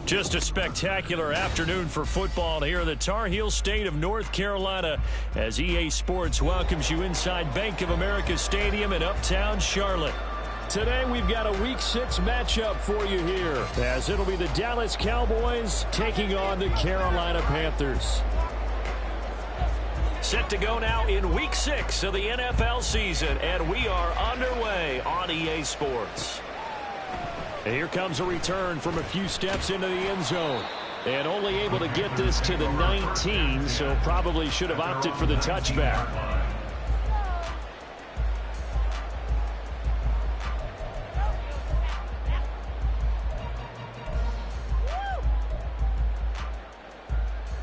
Just a spectacular afternoon for football here in the Tar Heel state of North Carolina as EA Sports welcomes you inside Bank of America Stadium in Uptown Charlotte. Today we've got a Week 6 matchup for you here as it'll be the Dallas Cowboys taking on the Carolina Panthers. Set to go now in Week 6 of the NFL season, and we are underway on EA Sports. Here comes a return from a few steps into the end zone. And only able to get this to the 19, so probably should have opted for the touchback.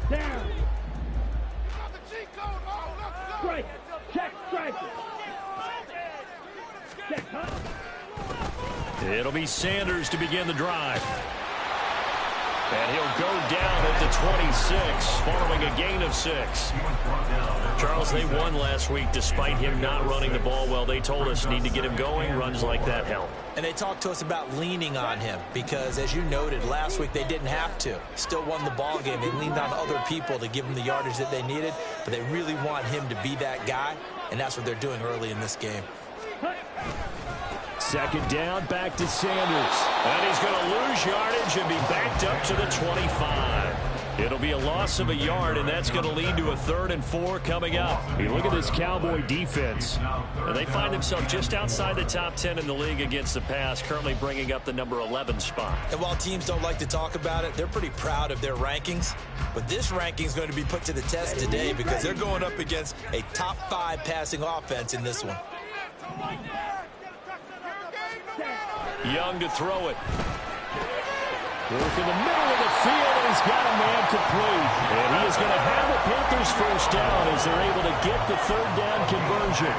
Down. Strike. Check. Strike. Check. It'll be Sanders to begin the drive. And he'll go down at the 26 following a gain of 6. Charles, they won last week despite him not running the ball well. They told us need to get him going. Runs like that help. And they talked to us about leaning on him because, as you noted, last week they didn't have to. Still won the ball game. They leaned on other people to give them the yardage that they needed, but they really want him to be that guy, and that's what they're doing early in this game. Second down, back to Sanders. And he's going to lose yardage and be backed up to the 25. It'll be a loss of a yard, and that's going to lead to a 3rd and 4 coming up. You look at this Cowboy defense, and they find themselves just outside the top 10 in the league against the pass, currently bringing up the number 11 spot. And while teams don't like to talk about it, they're pretty proud of their rankings. But this ranking is going to be put to the test today because they're going up against a top 5 passing offense in this one. Young to throw it. Work in the middle of the field, and he's got a man complete. And he is going to have the Panthers first down as they're able to get the 3rd down conversion.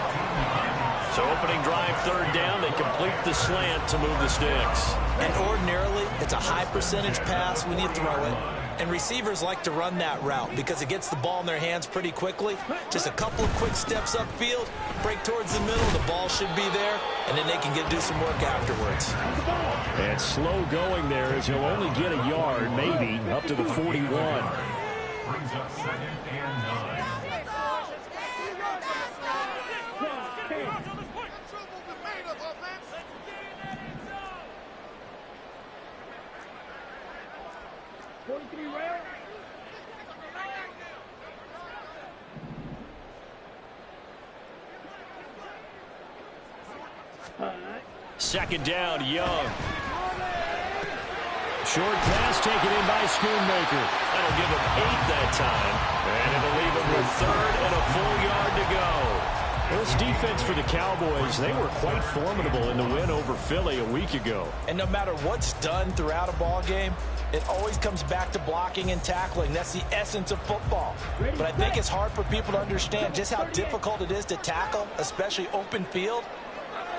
So opening drive, 3rd down, they complete the slant to move the sticks. And ordinarily, it's a high percentage pass when you throw it. And receivers like to run that route because it gets the ball in their hands pretty quickly. Just a couple of quick steps upfield, break towards the middle, the ball should be there, and then they can do some work afterwards. And slow going there as he'll only get a yard, maybe, up to the 41. Brings up 2nd and 9. Second down, Young. Short pass taken in by Schoonmaker. That'll give him 8 that time. And it'll leave him with 3rd and a full yard to go. This defense for the Cowboys, they were quite formidable in the win over Philly a week ago. And no matter what's done throughout a ball game, it always comes back to blocking and tackling. That's the essence of football. But I think it's hard for people to understand just how difficult it is to tackle, especially open field.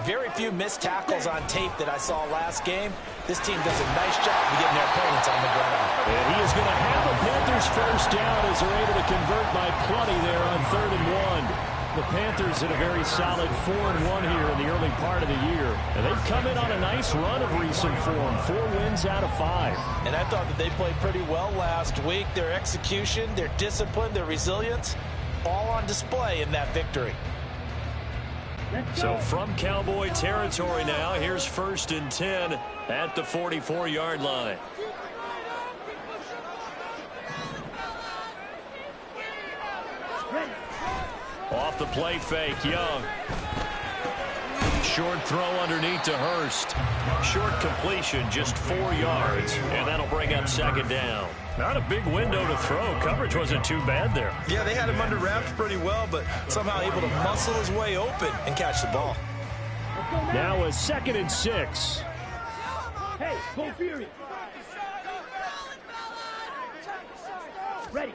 Very few missed tackles on tape that I saw last game. This team does a nice job of getting their opponents on the ground. And he is going to have the Panthers first down as they're able to convert by plenty there on 3rd and 1. The Panthers in a very solid 4-1 here in the early part of the year. And they've come in on a nice run of recent form. 4 wins out of 5. And I thought that they played pretty well last week. Their execution, their discipline, their resilience, all on display in that victory. So from Cowboy territory now, here's 1st and 10 at the 44-yard line. Off the play fake, Young. Short throw underneath to Hurst. Short completion, just 4 yards, and that'll bring up 2nd down. Not a big window to throw. Coverage wasn't too bad there. Yeah, they had him under wraps pretty well, but somehow able to muscle his way open and catch the ball. Now a 2nd and 6. Hey, go Fury. Ready.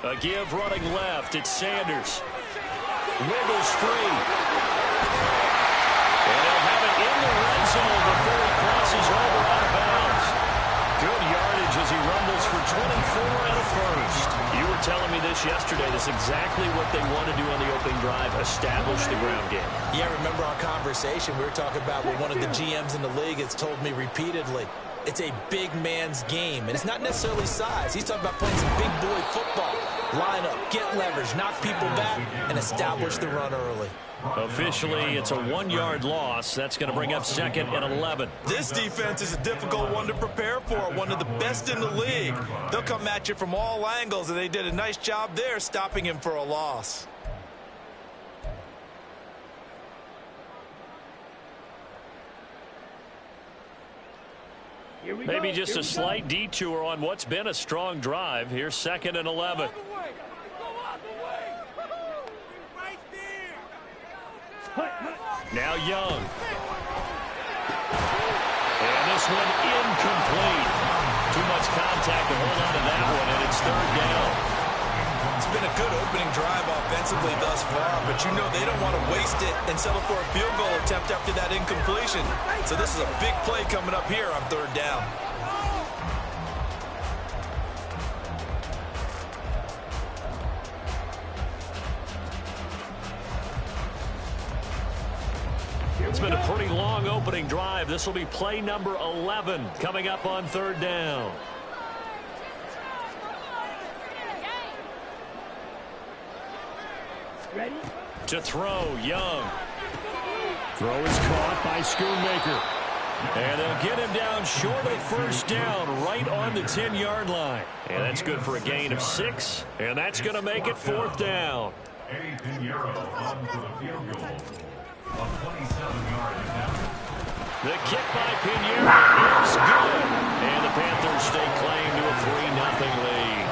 A give running left. It's Sanders. Wiggles free. And he'll have it in the red zone before he crosses over out of bounds. Good yardage as he rumbles for 24 and a first. You were telling me this yesterday. This is exactly what they want to do on the opening drive, establish the ground game. Yeah, remember our conversation. We were talking about what one of the GMs in the league has told me repeatedly. it's a big man's game. And it's not necessarily size. He's talking about playing some big boy football. Line up, get leverage, knock people back, and establish the run early. Officially, it's a 1-yard loss. That's going to bring up 2nd and 11. This defense is a difficult one to prepare for, one of the best in the league. They'll come at you from all angles, and they did a nice job there stopping him for a loss. Maybe just a slight detour on what's been a strong drive. Here's 2nd and 11. Now Young. And this one incomplete. Too much contact to hold on to that one, and it's 3rd down. It's been a good opening drive offensively thus far, but you know they don't want to waste it and settle for a field goal attempt after that incompletion. So this is a big play coming up here on 3rd down. It's been a pretty long opening drive. This will be play number 11 coming up on 3rd down. Ready? To throw, Young. Throw is caught by Schoonmaker. And they'll get him down short of 1st down, right on the 10-yard line. And that's good for a gain of 6, and that's going to make it 4th down. Eddie Pinheiro on for the field goal. A 27-yard attempt. The kick by Pinheiro is good. And the Panthers stake claim to a 3-0 lead.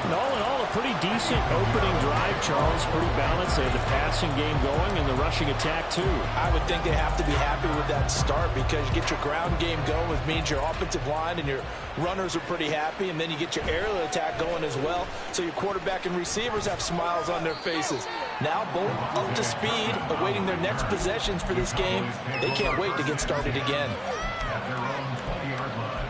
And all in all, a pretty decent opening drive, Charles. Pretty balanced. They have the passing game going and the rushing attack, too. I would think they have to be happy with that start because you get your ground game going, which means your offensive line and your runners are pretty happy, and then you get your aerial attack going as well. So your quarterback and receivers have smiles on their faces. Now both up to speed, awaiting their next possessions for this game. They can't wait to get started again. At their own 20-yard line.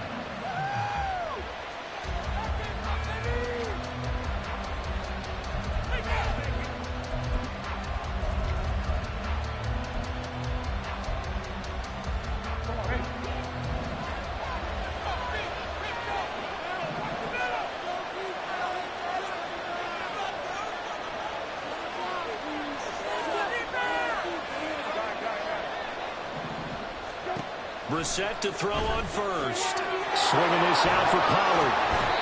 Brissett to throw on 1st. Swinging this out for Pollard.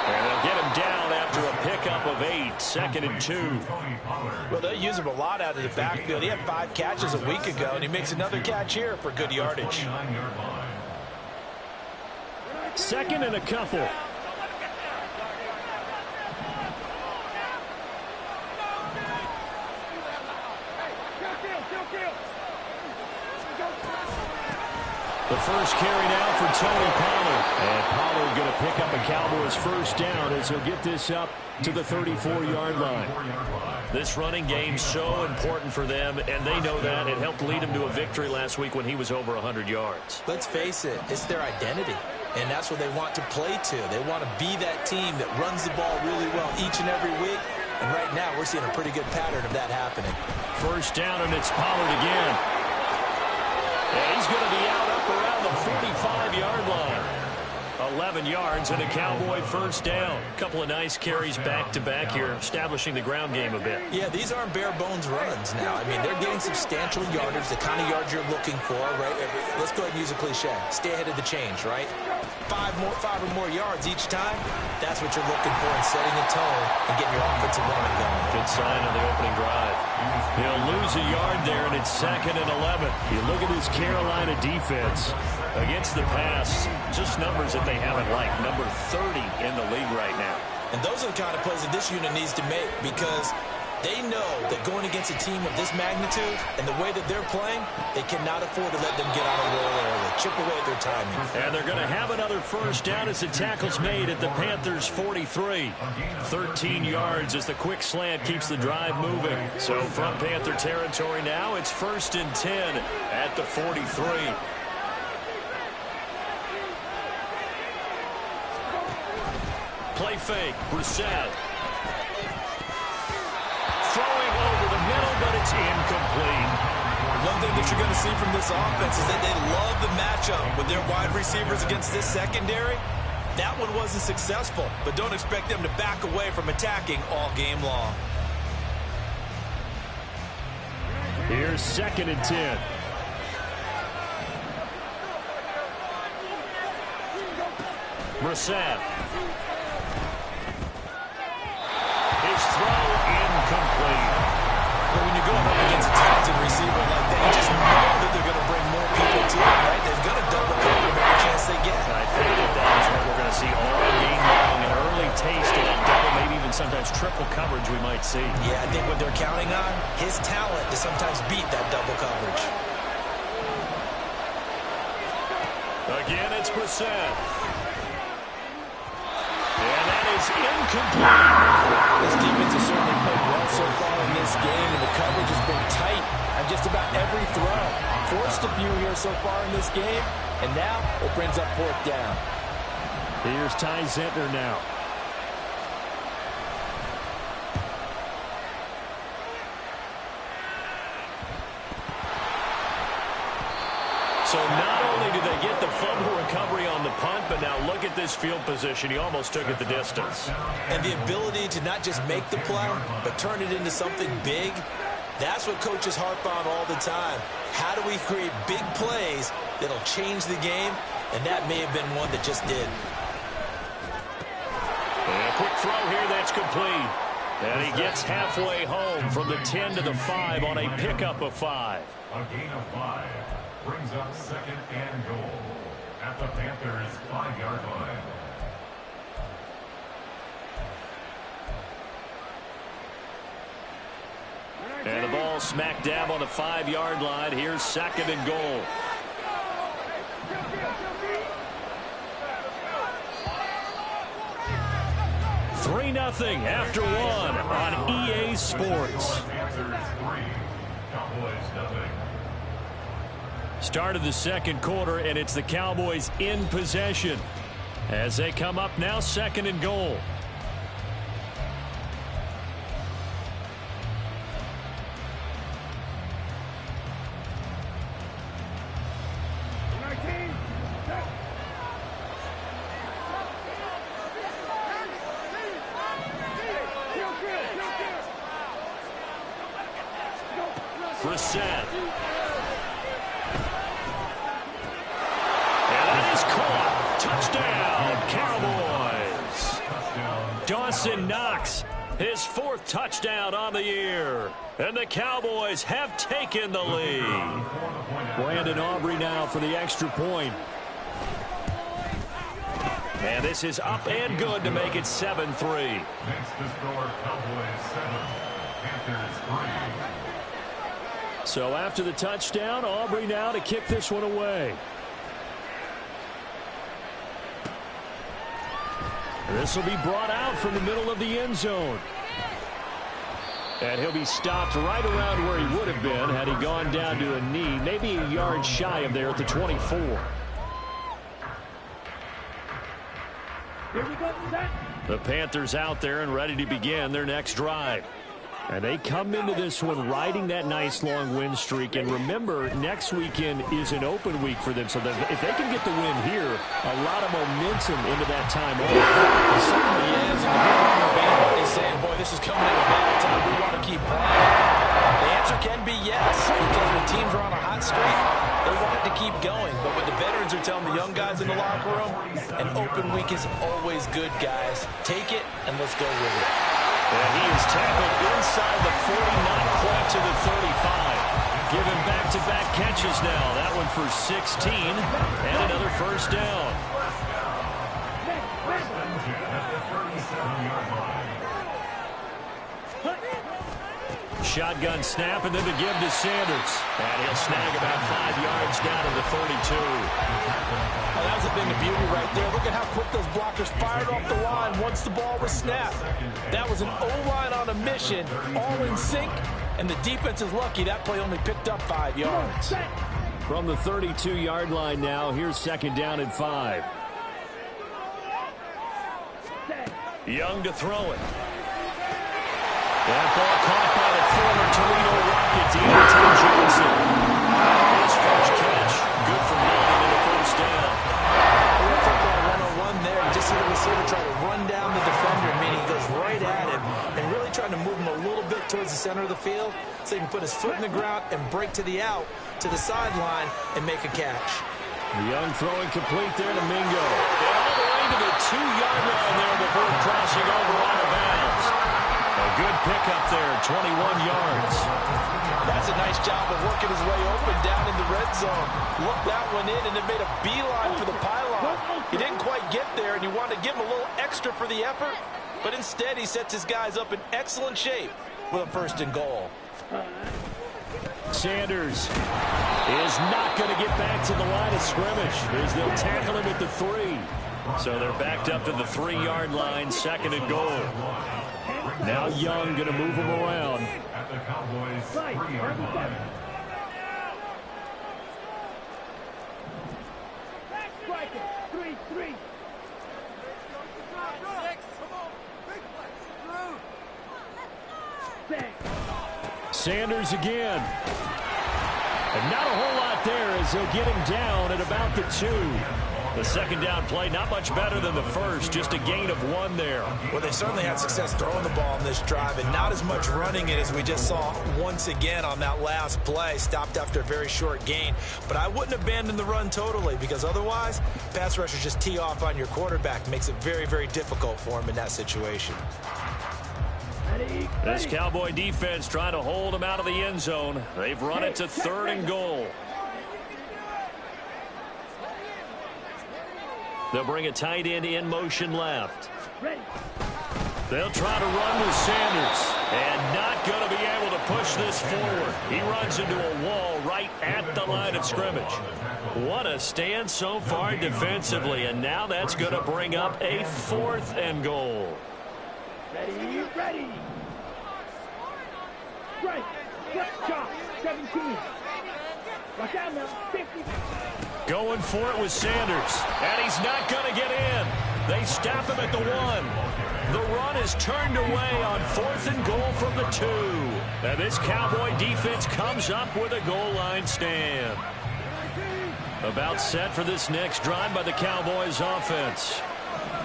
And they'll get him down after a pickup of 8. 2nd and 2. Well, they use him a lot out of the backfield. He had 5 catches a week ago, and he makes another catch here for good yardage. 2nd and a couple. The first carry now for Tony Pollard. And Pollard going to pick up a Cowboys 1st down as he'll get this up to the 34-yard line. This running game's so important for them, and they know that. It helped lead them to a victory last week when he was over 100 yards. Let's face it, it's their identity, and that's what they want to play to. They want to be that team that runs the ball really well each and every week, and right now we're seeing a pretty good pattern of that happening. 1st down, and it's Pollard again. And he's going to be out up around the 45-yard line. 11 yards and a Cowboy 1st down. A couple of nice carries back-to-back here, establishing the ground game a bit. Yeah, these aren't bare-bones runs now. I mean, they're getting substantial yardage, the kind of yards you're looking for, right? Let's go ahead and use a cliche. Stay ahead of the change, right? 5 or more yards each time. That's what you're looking for in setting a tone and getting your offensive line going. Good sign on the opening drive. He'll lose a yard there, and it's 2nd and 11. You look at this Carolina defense against the pass, just numbers that they haven't liked. Number 30 in the league right now. And those are the kind of plays that this unit needs to make because they know that going against a team of this magnitude and the way that they're playing, they cannot afford to let them get on a roll early. Chip away at their timing. And they're going to have another 1st down as the tackle's made at the Panthers' 43. 13 yards as the quick slant keeps the drive moving. So from Panther territory now, it's 1st and 10 at the 43. Play fake, Brissett. Throwing over the middle, but it's incomplete. One thing that you're going to see from this offense is that they love the matchup with their wide receivers against this secondary. That one wasn't successful, but don't expect them to back away from attacking all game long. Here's 2nd and 10. Brissett. His throw incomplete. But when you go up against a talented receiver like that, you just know that they're going to bring more people to him, right? They're going to double cover every chance they get. I think that is what we're going to see all game long. An early taste of that double, maybe even sometimes triple coverage we might see. Yeah, I think what they're counting on, his talent to sometimes beat that double coverage. Again, it's Brissett. And that is incomplete. This defense has certainly played well so far in this game, and the coverage has been tight on just about every throw. Forced a few here so far in this game, and now it brings up 4th down. Here's Ty Zentner now. So not only did they get the fumble recovery on the punt, but now look at this field position. He almost took it the distance. And the ability to not just make the play, but turn it into something big, that's what coaches harp on all the time. How do we create big plays that'll change the game? And that may have been one that just did. And a quick throw here that's complete. And he gets halfway home from the 10 to the 5 on a pickup of 5. A gain of 5 brings up 2nd and goal at the Panthers' 5-yard line. And the ball smack dab on the 5-yard line. Here's 2nd and goal. Three 0 after 1 on EA Sports. Panthers 3, Cowboys 0. Start of the 2nd quarter, and it's the Cowboys in possession as they come up now 2nd and goal. Brissett. And that is caught. Touchdown, Cowboys. Dawson Knox, his 4th touchdown on the year. And the Cowboys have taken the lead. Brandon Aubrey now for the extra point. And this is up and good to make it 7-3. Next to score, Cowboys 7, Panthers 3. So after the touchdown, Aubrey now to kick this one away. This will be brought out from the middle of the end zone. And he'll be stopped right around where he would have been had he gone down to a knee, maybe a yard shy of there at the 24. Here we go, set. The Panthers out there and ready to begin their next drive. And they come into this one riding that nice long win streak. And remember, next weekend is an open week for them. So that if they can get the win here, a lot of momentum into that time off. It certainly is. And everybody's saying, boy, this is coming at a bad time. We want to keep playing. The answer can be yes, because when teams are on a hot streak, they want to keep going. But what the veterans are telling the young guys in the locker room, an open week is always good, guys. Take it, and let's go with it. And he is tackled inside the 40, not quite to the 35. Given back-to-back catches now. That one for 16, and another first down. Shotgun snap, and then the give to Sanders. And he'll snag about 5 yards down to the 32. Well, that was a bit of beauty right there. Look at how quick those blockers fired off the line once the ball was snapped. That was an O-line on a mission, all in sync, and the defense is lucky that play only picked up 5 yards. From the 32-yard line now, here's 2nd down and 5. Young to throw it. That ball caught by the former Toledo Rocket, Deontay Johnson. trying to move him a little bit towards the center of the field so he can put his foot in the ground and break to the out, to the sideline, and make a catch. Young throwing complete there to Mingo. And all the way to the 2-yard line there before crossing over out of bounds. A good pickup there, 21 yards. That's a nice job of working his way open down in the red zone. Looked that one in and it made a beeline for the pylon. He didn't quite get there, and you wanted to give him a little extra for the effort, but instead he sets his guys up in excellent shape with a 1st and goal. Sanders is not going to get back to the line of scrimmage as they'll tackle him at the 3. So they're backed up to the 3-yard line, 2nd and goal. Now Young going to move him around. At the Cowboys 3-yard line. Striker, 3-3. Sanders again. And not a whole lot there as they'll get him down at about the 2. The 2nd down play, not much better than the first, just a gain of 1 there. Well, they certainly had success throwing the ball in this drive and not as much running it as we just saw once again on that last play. Stopped after a very short gain. But I wouldn't abandon the run totally, because otherwise, pass rushers just tee off on your quarterback. Makes it very, very difficult for him in that situation. This Cowboy defense trying to hold him out of the end zone. They've run it to 3rd and goal. They'll bring a tight end in motion left. They'll try to run with Sanders, and not going to be able to push this forward. He runs into a wall right at the line of scrimmage. What a stand so far defensively, and now that's going to bring up a 4th and goal. Ready. Strike. Chop. 17. Watch out now. 50. Going for it with Sanders, and he's not going to get in. They stop him at the 1. The run is turned away on 4th and goal from the 2. And this Cowboy defense comes up with a goal line stand. About set for this next drive by the Cowboys offense.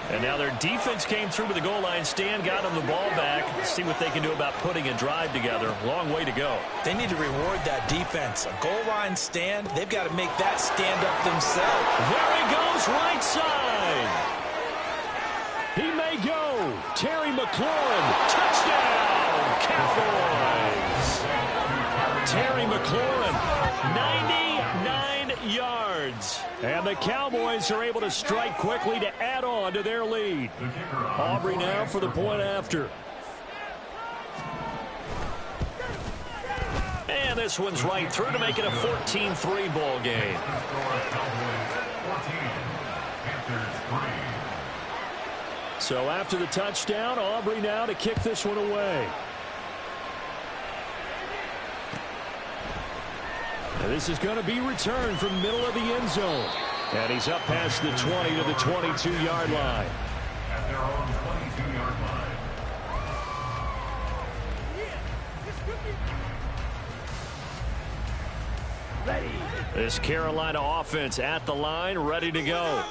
And now their defense came through with the goal line stand, got them the ball back. Let's see what they can do about putting a drive together. Long way to go. They need to reward that defense. A goal line stand, they've got to make that stand up themselves. There he goes, right side. He may go. Terry McLaurin, touchdown, Cowboys. Terry McLaurin, 99 yards. And the Cowboys are able to strike quickly to add on to their lead. Aubrey now for the point after. And this one's right through to make it a 14-3 ball game. So after the touchdown, Aubrey now to kick this one away. And this is going to be returned from the middle of the end zone. And he's up past the 20 to the 22-yard line. At their own 22-yard line. Ready. This Carolina offense at the line, ready to go.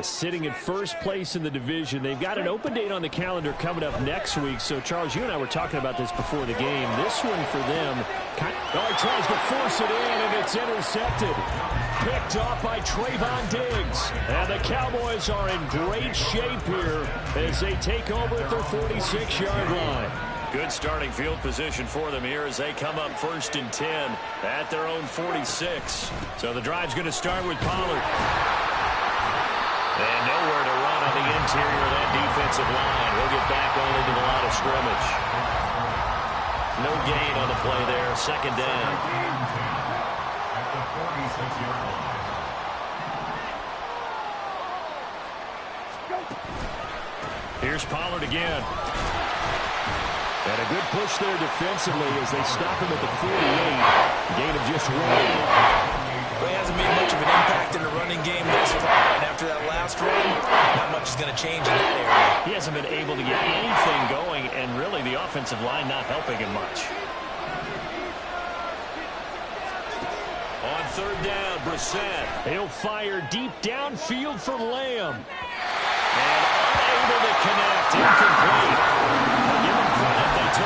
Sitting in first place in the division. They've got an open date on the calendar coming up next week. So, Charles, you and I were talking about this before the game. This one for them, he tries to force it in, and it's intercepted. Picked off by Trayvon Diggs. And the Cowboys are in great shape here as they take over at their 46-yard line. Good starting field position for them here as they come up 1st and 10 at their own 46. So the drive's going to start with Pollard. And nowhere to run on the interior of that defensive line. He'll get back only to the line of scrimmage. No gain on the play there. 2nd down. At the 46-yard line. Here's Pollard again. And a good push there defensively as they stop him at the 48. Gain of just 1. Well, he hasn't made much of an impact in the running game thus far, and after that last run, not much is going to change in that area. He hasn't been able to get anything going, and really the offensive line not helping him much. On 3rd down, Brissett. He'll fire deep downfield for Lamb. And unable to connect. Incomplete. I'll give him credit. They took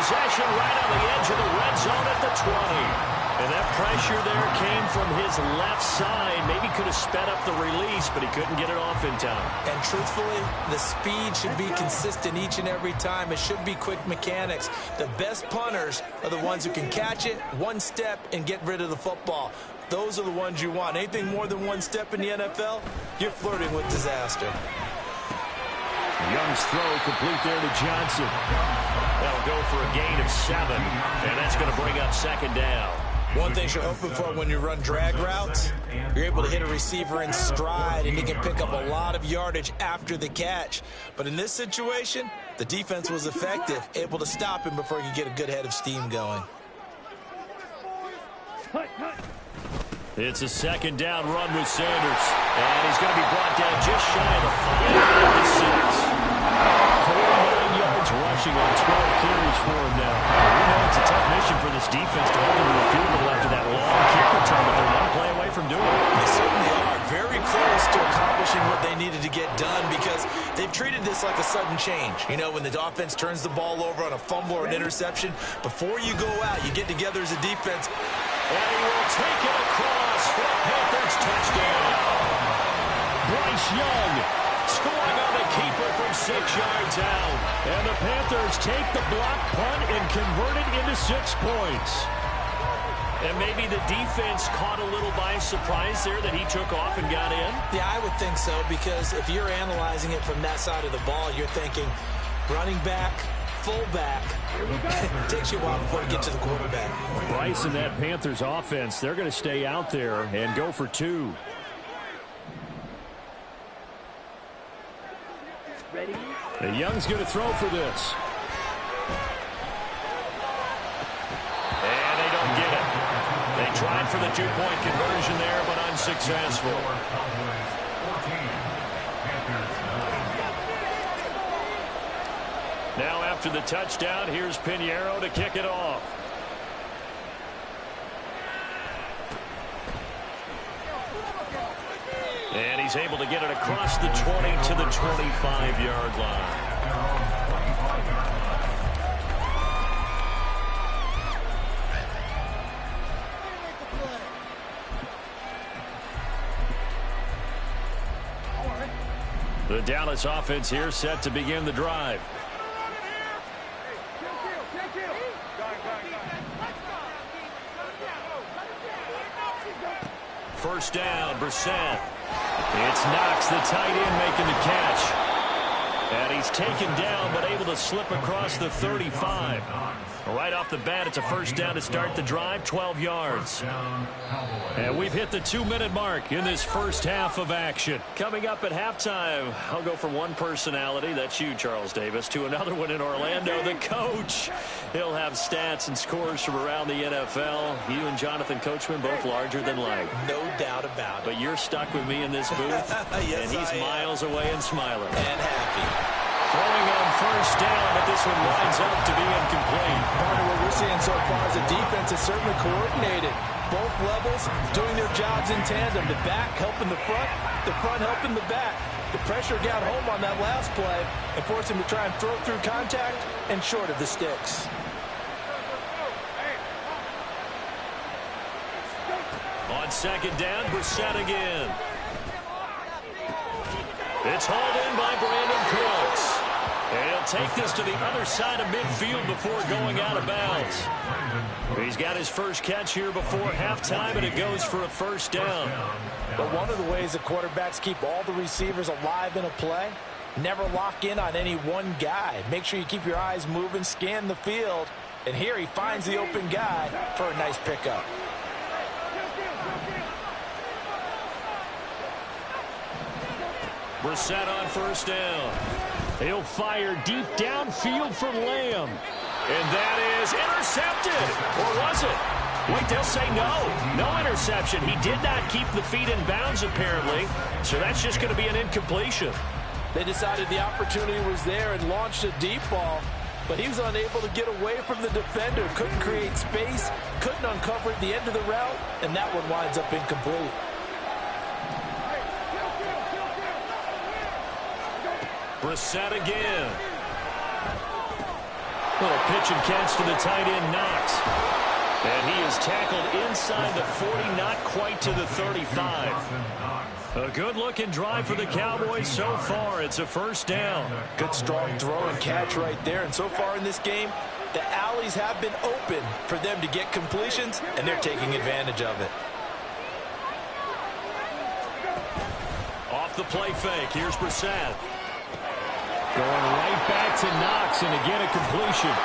possession right on the edge of the red zone at the 20. And that pressure there came from his left side. Maybe could have sped up the release, but he couldn't get it off in time. And truthfully, the speed should be consistent each and every time. It should be quick mechanics. The best punters are the ones who can catch it, one step, and get rid of the football. Those are the ones you want. Anything more than one step in the NFL, you're flirting with disaster. Young's throw complete there to Johnson. That'll go for a gain of 7, and that's going to bring up second down. One thing you're hoping for when you run drag routes, you're able to hit a receiver in stride, and he can pick up a lot of yardage after the catch. But in this situation, the defense was effective, able to stop him before he could get a good head of steam going. It's a second down run with Sanders. And he's going to be brought down just shy of the 5 at 6. 49 yards rushing on 12 carries for him now. We know it's a tough mission for this defense to hold him to the field goal after that long kick return, but they're one play away from doing it. They certainly are. Very close to accomplishing what they needed to get done because they've treated this like a sudden change. You know, when the offense turns the ball over on a fumble or an interception, before you go out, you get together as a defense. And he will take it across for the Panthers touchdown. Bryce Young scoring on the keeper from 6 yards out. And the Panthers take the block punt and convert it into 6 points. And maybe the defense caught a little by surprise there that he took off and got in. Yeah, I would think so, because if you're analyzing it from that side of the ball, you're thinking running back, fullback. It takes you a while before you get to the quarterback. Bryce and that Panthers offense, they're going to stay out there and go for 2. Ready? And Young's going to throw for this. And they don't get it. They tried for the 2-point conversion there, but unsuccessful. Now after the touchdown, here's Pinheiro to kick it off. And he's able to get it across the 20 to the 25-yard line. The Dallas offense here set to begin the drive. First down, Brissett. It's Knox, the tight end, making the catch. And he's taken down, but able to slip across the 35. Right off the bat, it's a first down to start the drive, 12 yards. And we've hit the 2-minute mark in this first half of action. Coming up at halftime, I'll go from one personality, that's you, Charles Davis, to another one in Orlando, the coach. He'll have stats and scores from around the NFL. You and Jonathan Coachman both larger than life. No doubt about it. But you're stuck with me in this booth, yes, and he's miles away and smiling. And happy. Throwing on first down, but this one winds up to be incomplete. Part of what we're seeing so far is the defense is certainly coordinated. Both levels doing their jobs in tandem. The back helping the front helping the back. The pressure got home on that last play and forced him to try and throw through contact and short of the sticks. On second down, Brissett again. It's hauled in by Brandon Cooks. And he'll take this to the other side of midfield before going out of bounds. He's got his first catch here before halftime, and it goes for a first down. But one of the ways that quarterbacks keep all the receivers alive in a play, never lock in on any one guy. Make sure you keep your eyes moving, scan the field. And here he finds the open guy for a nice pickup. Brissett on first down. He'll fire deep downfield for Lamb. And that is intercepted. Or was it? Wait, they'll say no. No interception. He did not keep the feet in bounds, apparently. So that's just going to be an incompletion. They decided the opportunity was there and launched a deep ball. But he was unable to get away from the defender. Couldn't create space. Couldn't uncover at the end of the route. And that one winds up incomplete. Brissett again. Little pitch and catch to the tight end, Knox. And he is tackled inside the 40, not quite to the 35. A good-looking drive for the Cowboys so far. It's a first down. Good strong throw and catch right there. And so far in this game, the alleys have been open for them to get completions, and they're taking advantage of it. Off the play fake. Here's Brissett. Going right back to Knox, and again a completion.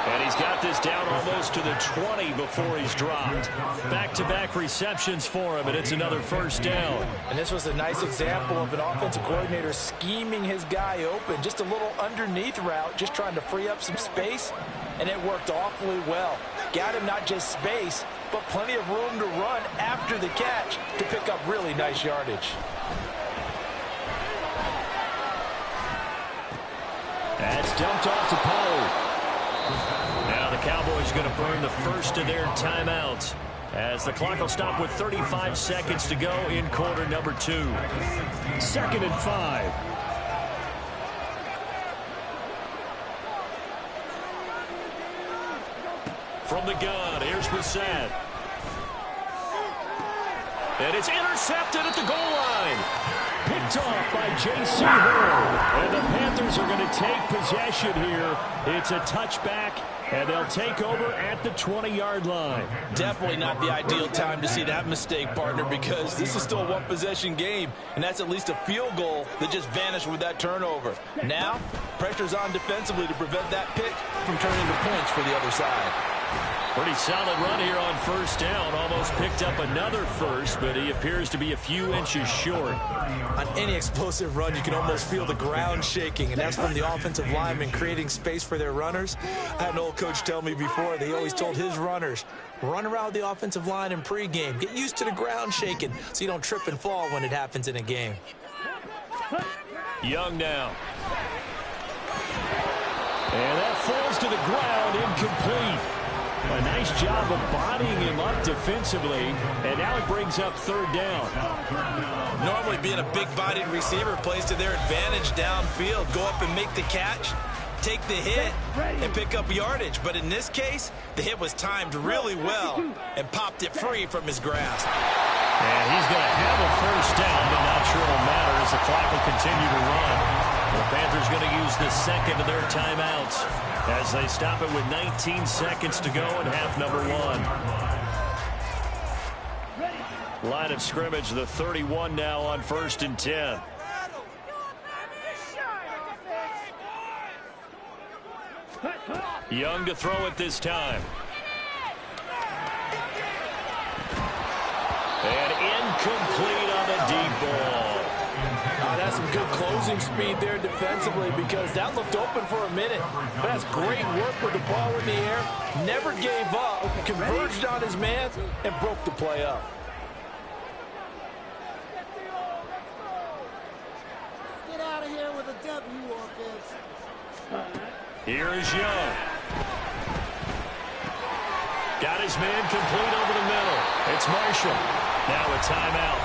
And he's got this down almost to the 20 before he's dropped. Back-to-back receptions for him, and it's another first down. And this was a nice example of an offensive coordinator scheming his guy open. Just a little underneath route, just trying to free up some space, and it worked awfully well. Got him not just space, but plenty of room to run after the catch to pick up really nice yardage. That's dumped off to Pollard. Now the Cowboys going to burn the first of their timeouts as the clock will stop with 35 seconds to go in quarter number 2. 2nd and 5. From the gun, here's Brissett. And it's intercepted at the goal line. Picked off by J.C. Horn. And the Panthers are going to take possession here. It's a touchback, and they'll take over at the 20-yard line. Definitely not the ideal time to see that mistake, partner, because this is still a one-possession game, and that's at least a field goal that just vanished with that turnover. Now, pressure's on defensively to prevent that pick from turning into points for the other side. Pretty solid run here on first down. Almost picked up another first, but he appears to be a few inches short. On any explosive run, you can almost feel the ground shaking, and that's from the offensive linemen creating space for their runners. I had an old coach tell me before, they always told his runners, run around the offensive line in pregame. Get used to the ground shaking so you don't trip and fall when it happens in a game. Young now. And that falls to the ground, incomplete. A nice job of bodying him up defensively, and now it brings up third down. Normally being a big-bodied receiver plays to their advantage downfield. Go up and make the catch, take the hit, and pick up yardage. But in this case, the hit was timed really well and popped it free from his grasp. And he's going to have a first down, but not sure it'll matter as the clock will continue to run. The Panthers going to use the second of their timeouts as they stop it with 19 seconds to go in half number 1. Line of scrimmage, the 31 now on 1st and 10. Young to throw it this time. And incomplete on the deep ball. That's some good closing speed there defensively because that looked open for a minute. But that's great work with the ball in the air. Never gave up, converged on his man, and broke the play up. Get out of here with a W, offense. Here is Young. Got his man complete over the middle. It's Marshall. Now a timeout.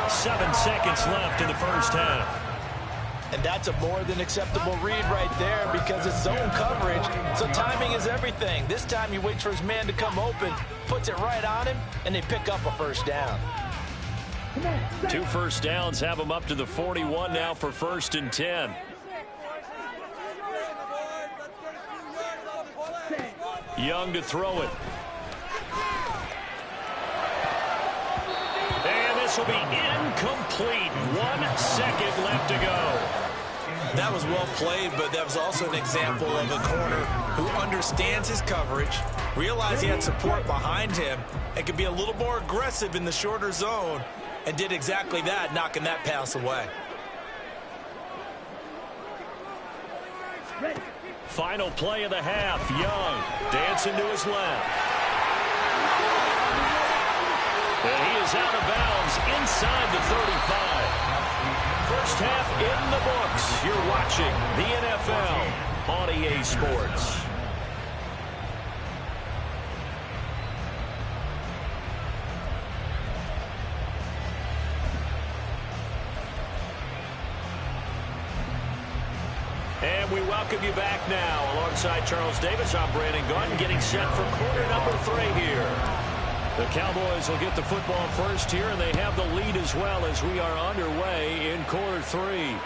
7 seconds left in the first half. And that's a more than acceptable read right there because it's zone coverage, so timing is everything. This time he waits for his man to come open, puts it right on him, and they pick up a first down. 2 first downs have him up to the 41 now for 1st and 10. Young to throw it. And this will be incomplete. 1 second left to go. That was well played, but that was also an example of a corner who understands his coverage, realized he had support behind him, and could be a little more aggressive in the shorter zone, and did exactly that, knocking that pass away. Final play of the half. Young dancing to his left. And he is out of bounds inside the 35. First half in the books. You're watching the NFL on EA Sports. And we welcome you back now. Alongside Charles Davis, I'm Brandon Gordon, getting set for quarter number 3 here. The Cowboys will get the football first here, and they have the lead as well as we are underway in quarter 3.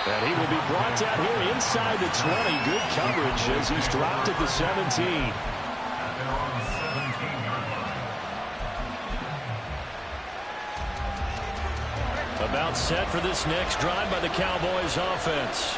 And he will be brought down here inside the 20. Good coverage as he's dropped at the 17. About set for this next drive by the Cowboys offense.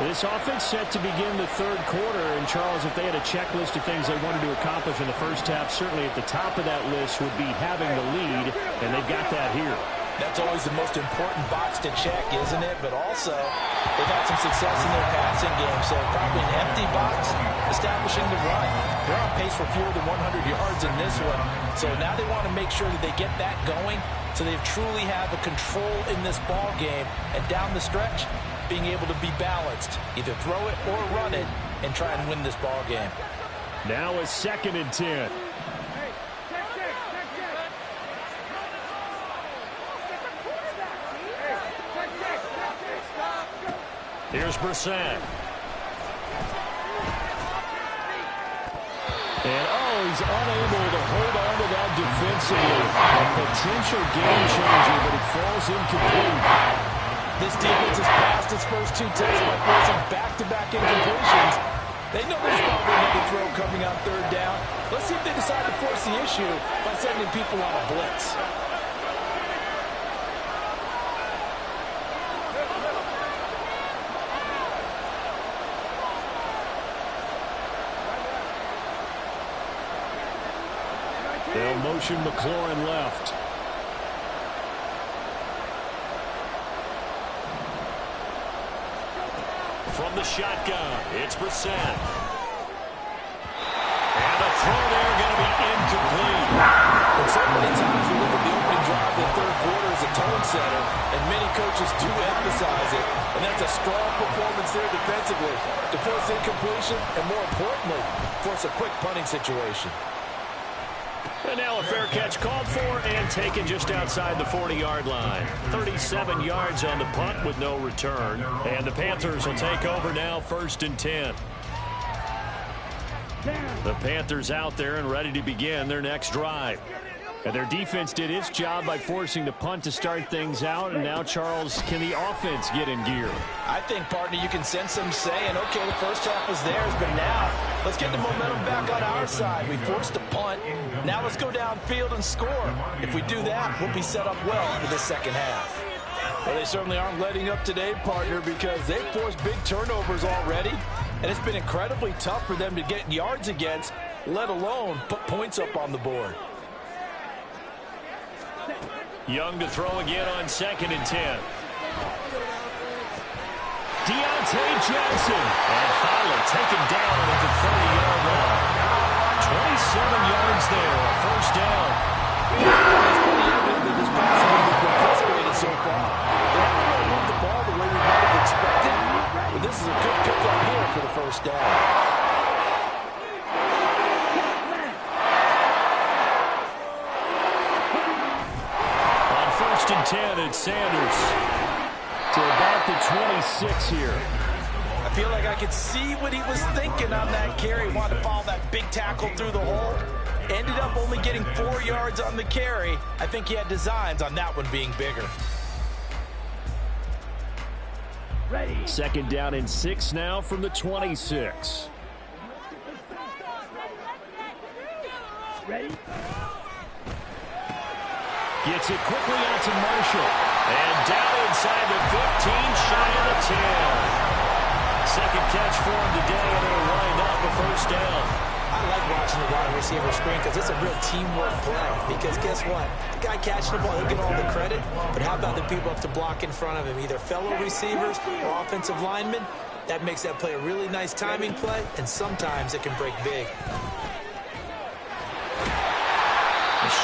This offense set to begin the third quarter. And, Charles, if they had a checklist of things they wanted to accomplish in the first half, certainly at the top of that list would be having the lead, and they've got that here. That's always the most important box to check, isn't it? But also, they've had some success in their passing game, so probably an empty box, establishing the run. They're on pace for fewer than 100 yards in this one. So now they want to make sure that they get that going so they truly have a control in this ball game. And down the stretch, being able to be balanced. Either throw it or run it and try and win this ball game. Now a 2nd and 10. Here's Brissett. And, he's unable to hold on to that defensively. A potential game changer, but it falls incomplete. This defense has passed its first 2 tests by forcing back-to-back incompletions. They know there's probably another throw coming on 3rd down. Let's see if they decide to force the issue by sending people on a blitz. They'll motion McLaurin left. From the shotgun, it's Brissett. And the throw there going to be incomplete. And so many times we look at the opening drive of the third quarter as a tone setter, and many coaches do emphasize it. And that's a strong performance there defensively to force incompletion and, more importantly, force a quick punting situation. And now a fair catch called for and taken just outside the 40-yard line. 37 yards on the punt with no return. And the Panthers will take over now, 1st and 10. The Panthers out there and ready to begin their next drive. And their defense did its job by forcing the punt to start things out. And now, Charles, can the offense get in gear? I think, partner, you can sense them saying, okay, the first half was theirs, but now let's get the momentum back on our side. We forced a punt. Now let's go downfield and score. If we do that, we'll be set up well for the second half. Well, they certainly aren't letting up today, partner, because they've forced big turnovers already. And it's been incredibly tough for them to get yards against, let alone put points up on the board. Young to throw again on 2nd and 10. Deontay Johnson. And Fowler taken down at the 30-yard line. 27 yards there, a 1st down. It's pretty evident that this passing game has been frustrated so far. They haven't really moved the ball the way we might have expected, but this is a good pickup here for the 1st down. On 1st and 10, it's Sanders. To about the 26 here. I feel like I could see what he was thinking on that carry. He wanted to follow that big tackle through the hole. Ended up only getting 4 yards on the carry. I think he had designs on that one being bigger. Ready. 2nd down and 6 now from the 26. Ready. Gets it quickly out to Marshall. And down inside the 15, shy of the 10. 2nd catch for him today, and it'll wind up a 1st down. I like watching the wide receiver screen because it's a real teamwork play. Because guess what? The guy catching the ball, he'll get all the credit. But how about the people up to block in front of him? Either fellow receivers or offensive linemen. That makes that play a really nice timing play, and sometimes it can break big.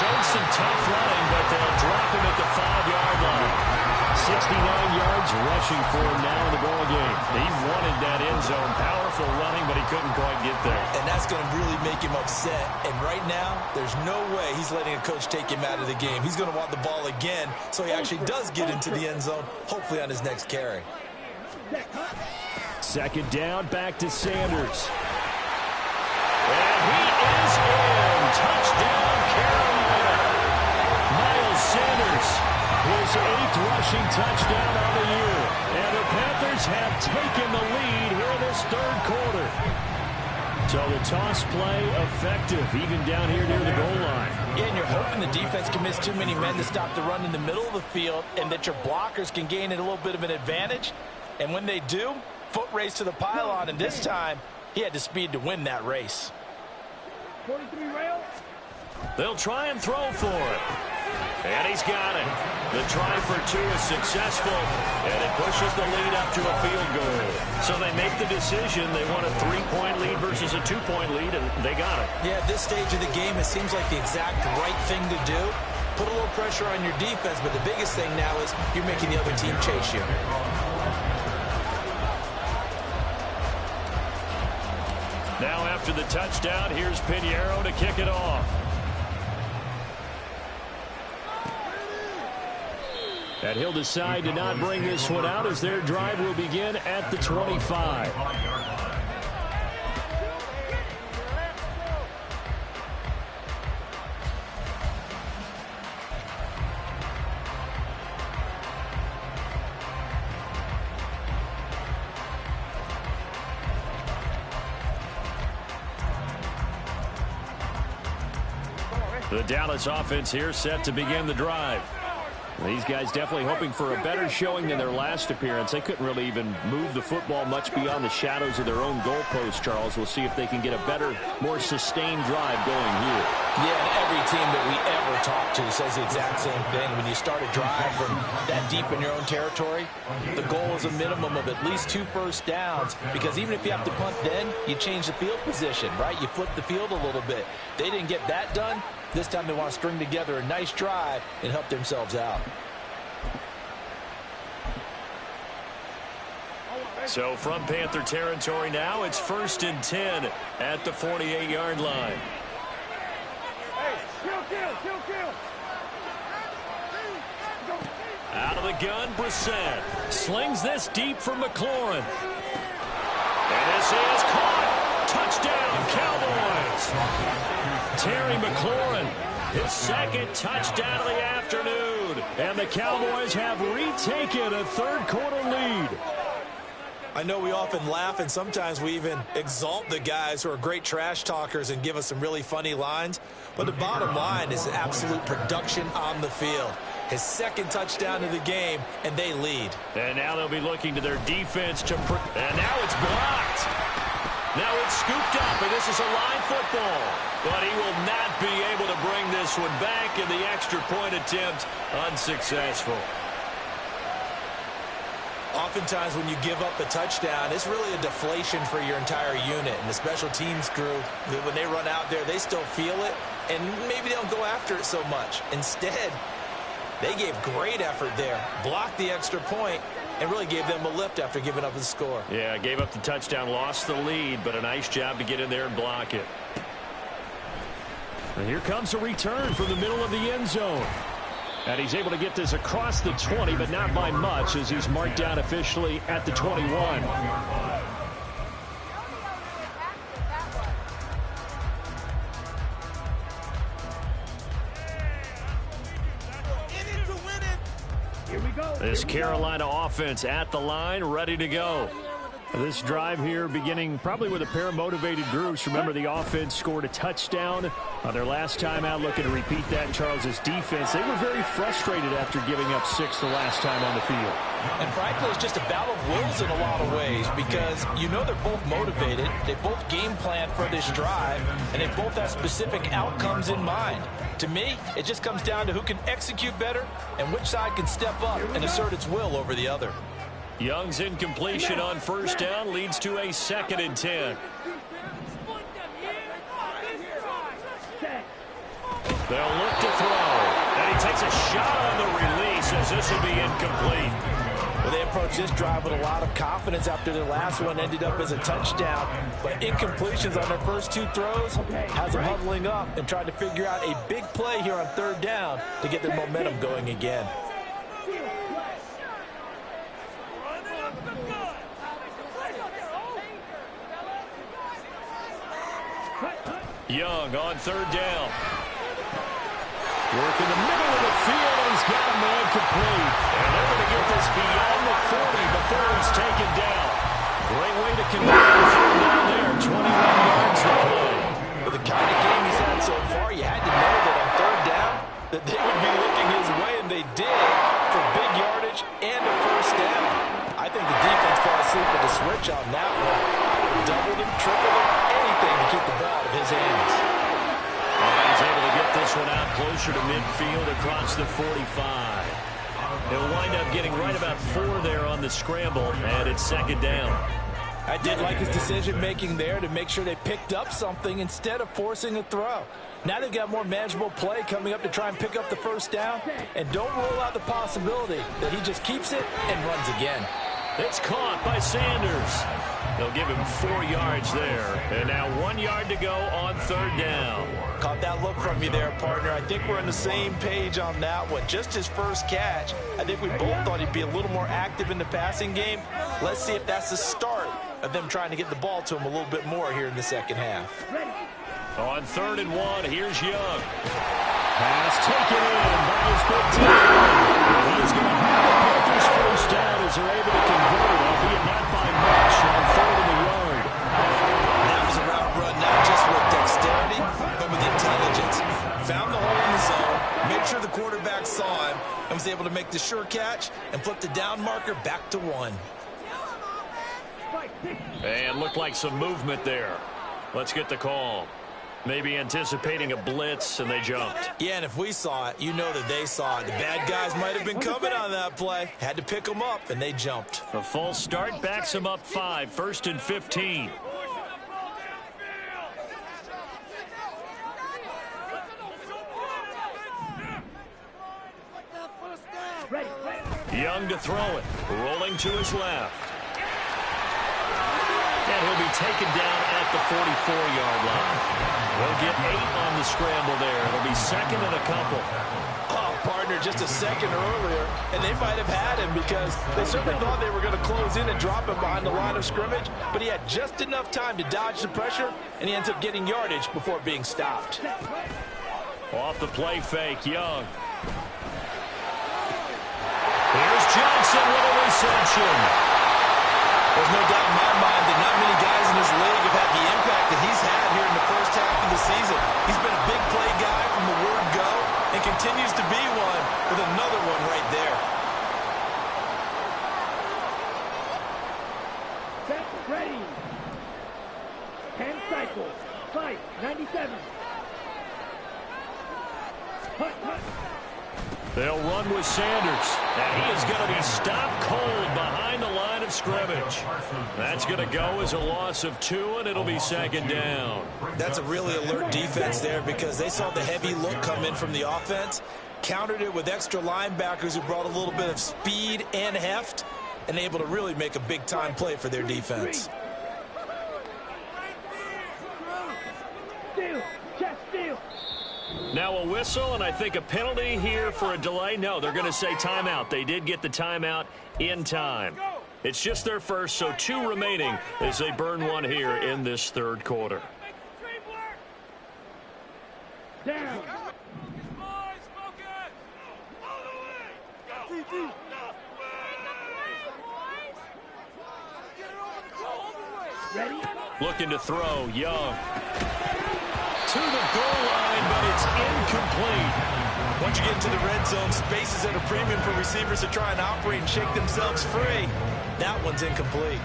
Showed some tough running, but they'll drop him at the 5-yard line. 69 yards rushing for him now in the ball game. He wanted that end zone. Powerful running, but he couldn't quite get there. And that's going to really make him upset. And right now, there's no way he's letting a coach take him out of the game. He's going to want the ball again, so he actually does get into the end zone, hopefully on his next carry. Second down, back to Sanders. And he is in. Touchdown, Carolina. Miles Sanders, his 8th rushing touchdown on the year. And the Panthers have taken the lead here in this third quarter. So the toss play effective, even down here near the goal line. Yeah, and you're hoping the defense can miss too many men to stop the run in the middle of the field and that your blockers can gain a little bit of an advantage. And when they do, foot race to the pylon, and this time he had the speed to win that race. 43 rail. They'll try and throw for it. And he's got it. The try for 2 is successful, and it pushes the lead up to a field goal. So they make the decision. They want a 3-point lead versus a 2-point lead, and they got it. Yeah, at this stage of the game, it seems like the exact right thing to do. Put a little pressure on your defense, but the biggest thing now is you're making the other team chase you. Now after the touchdown, here's Pinheiro to kick it off. And he'll decide to not bring this one out as their drive will begin at the 25. The Dallas offense here set to begin the drive. These guys definitely hoping for a better showing than their last appearance. They couldn't really even move the football much beyond the shadows of their own goalpost, Charles. We'll see if they can get a better, more sustained drive going here. Yeah, and every team that we ever talk to says the exact same thing. When you start a drive from that deep in your own territory, the goal is a minimum of at least 2 first downs, because even if you have to punt then, you change the field position, right? You flip the field a little bit. They didn't get that done. This time they want to string together a nice drive and help themselves out. So from Panther territory now, it's 1st and 10 at the 48-yard line. Hey, kill. Out of the gun, Brissett slings this deep for McLaurin. And this is caught. Touchdown, Cowboys. Terry McLaurin, his 2nd touchdown of the afternoon. And the Cowboys have retaken a third-quarter lead. I know we often laugh, and sometimes we even exalt the guys who are great trash talkers and give us some really funny lines. But the bottom line is absolute production on the field. His 2nd touchdown of the game, and they lead. And now they'll be looking to their defense to... And now it's blocked. Now it's scooped up, and this is a line football. But he will not be able to bring this one back, and the extra point attempt unsuccessful. Oftentimes when you give up a touchdown, it's really a deflation for your entire unit. And the special teams group, when they run out there, they still feel it, and maybe they don't go after it so much. Instead, they gave great effort there, blocked the extra point, and really gave them a lift after giving up the score. Yeah, gave up the touchdown, lost the lead, but a nice job to get in there and block it. And here comes a return from the middle of the end zone. And he's able to get this across the 20, but not by much, as he's marked down officially at the 21. This Carolina offense at the line, ready to go. This drive here beginning probably with a pair of motivated groups. Remember, the offense scored a touchdown on their last time out, looking to repeat that in Charles's defense. They were very frustrated after giving up 6 the last time on the field. And frankly, it's just a battle of wills in a lot of ways, because you know they're both motivated, they both game plan for this drive, and they both have specific outcomes in mind. To me, it just comes down to who can execute better and which side can step up and assert its will over the other. Young's incompletion on 1st down leads to a 2nd and 10. They'll look to throw. And he takes a shot on the release, as this will be incomplete. Well, they approached this drive with a lot of confidence after their last one ended up as a touchdown. But incompletions on their first 2 throws has them huddling up and trying to figure out a big play here on 3rd down to get their momentum going again. Young on 3rd down. Work in the middle of the field, and he's got a man complete. And they're going to get this beyond the 40 before he's taken down. Great way to convert the 3rd down there. 21 yards to play. With the kind of game he's had so far, you had to know that on 3rd down that they would be looking his way, and they did, for big yardage and a 1st down. I think the defense fell asleep with the switch on that one. Doubled him, tripled him, anything to keep the ball out of his hands. He's able to get this one out closer to midfield across the 45. He'll wind up getting right about 4 there on the scramble, and it's 2nd down. I did like his decision-making there to make sure they picked up something instead of forcing a throw. Now they've got more manageable play coming up to try and pick up the 1st down, and don't rule out the possibility that he just keeps it and runs again. It's caught by Sanders. They'll give him 4 yards there. And now 1 yard to go on 3rd down. Caught that look from you there, partner. I think we're on the same page on that one. Just his first catch. I think we both thought he'd be a little more active in the passing game. Let's see if that's the start of them trying to get the ball to him a little bit more here in the 2nd half. On 3rd and 1, here's Young. Pass taken in by his big team. He's going to have the Panthers 1st down as they're able to convert, albeit not by much, on 3rd and the yard. That was a route run, not just with dexterity, but with intelligence. Found the hole in the zone, made sure the quarterback saw him, and was able to make the sure catch and flip the down marker back to 1. And looked like some movement there. Let's get the call. Maybe anticipating a blitz, and they jumped. Yeah, and if we saw it, you know that they saw it. The bad guys might have been coming on that play. Had to pick them up, and they jumped. The false start backs them up 5, 1st and 15. Young to throw it. Rolling to his left. And he'll be taken down at the 44-yard line. They'll get 8 on the scramble there. It'll be 2nd and a couple. Oh, partner, just a second earlier, and they might have had him because they certainly thought they were going to close in and drop him behind the line of scrimmage, but he had just enough time to dodge the pressure, and he ends up getting yardage before being stopped. Off the play fake, Young. Here's Johnson with a reception. There's no doubt in my mind that not many guys in this league have had the impact that he's had here in the 1st half of the season. He's been a big play guy from the word go and continues to be one with another one right there. Set, ready. 10 cycles. Fight, 97. Hut, hut. They'll run with Sanders, and he is going to be stopped cold behind the line of scrimmage. That's going to go as a loss of 2, and it'll be 2nd down. That's a really alert defense there because they saw the heavy look come in from the offense, countered it with extra linebackers who brought a little bit of speed and heft, and able to really make a big-time play for their defense. Steal, chest steal. Now a whistle, and I think a penalty here for a delay. No, they're going to say timeout. They did get the timeout in time. It's just their first, so 2 remaining as they burn 1 here in this 3rd quarter. Down. Ready? Looking to throw, Young. To the goal line, but it's incomplete. Once you get into the red zone, space is at a premium for receivers to try and operate and shake themselves free. That one's incomplete.